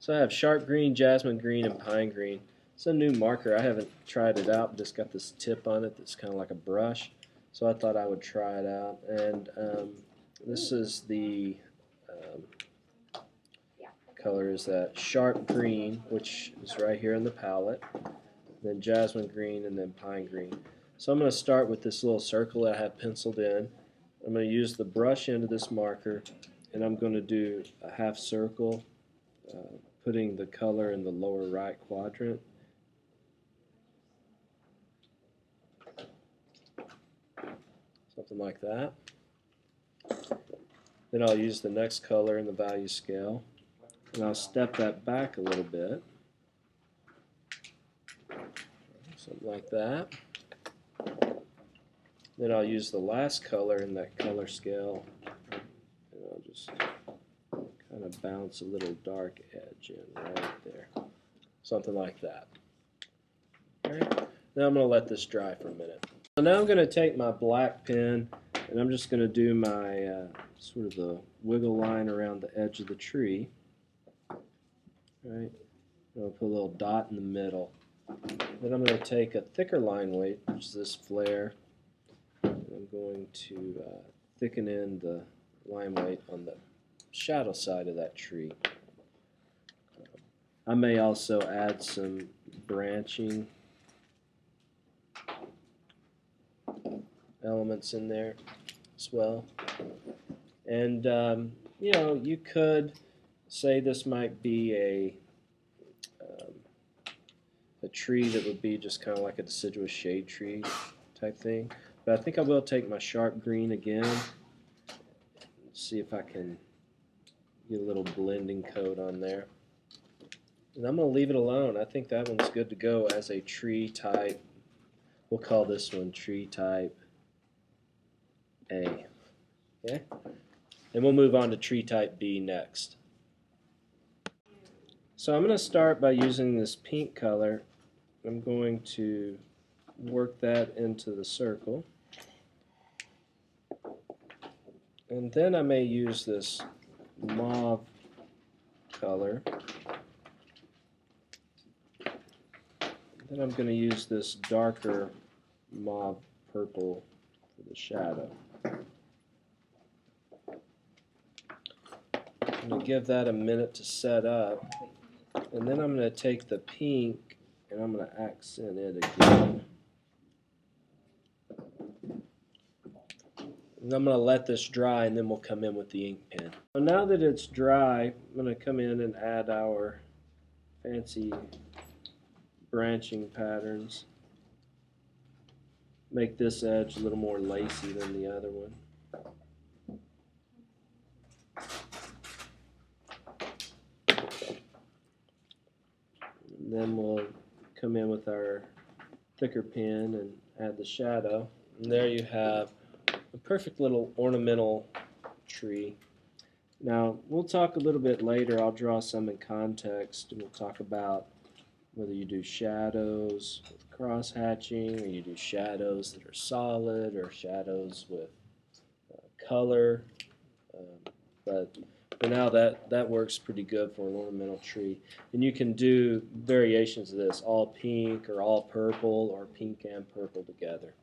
So I have sharp green, jasmine green, and pine green. It's a new marker. I haven't tried it out, but it's got this tip on it that's kind of like a brush. So I thought I would try it out. And this is the color is that sharp green, which is right here in the palette, then jasmine green, and then pine green. So I'm going to start with this little circle that I have penciled in. I'm going to use the brush end of this marker, and I'm going to do a half circle, putting the color in the lower right quadrant. Something like that. Then I'll use the next color in the value scale, and I'll step that back a little bit. Something like that. Then I'll use the last color in that color scale, and I'll just kind of bounce a little dark edge in right there. Something like that. Alright, now I'm going to let this dry for a minute. So now I'm going to take my black pen, and I'm just going to do my sort of the wiggle line around the edge of the tree. Right? I'm going to put a little dot in the middle. Then I'm going to take a thicker line weight, which is this flare. I'm going to thicken in the line weight on the shadow side of that tree. I may also add some branching elements in there as well. And you know, you could say this might be a tree that would be just kind of like a deciduous shade tree type thing. But I think I will take my sharp green again, see if I can get a little blending coat on there. And I'm going to leave it alone. I think that one's good to go as a tree type. We'll call this one tree type A. Okay? And we'll move on to tree type B next. So I'm going to start by using this pink color. I'm going to work that into the circle. And then I may use this mauve color. Then I'm going to use this darker mauve purple for the shadow. I'm going to give that a minute to set up. And then I'm going to take the pink and I'm going to accent it again. And I'm going to let this dry, and then we'll come in with the ink pen. So now that it's dry, I'm going to come in and add our fancy branching patterns. Make this edge a little more lacy than the other one. And then we'll come in with our thicker pen and add the shadow. And there you have a perfect little ornamental tree. Now, we'll talk a little bit later. I'll draw some in context, and we'll talk about whether you do shadows with cross-hatching, or you do shadows that are solid, or shadows with color. But for now, that works pretty good for an ornamental tree. And you can do variations of this, all pink or all purple, or pink and purple together.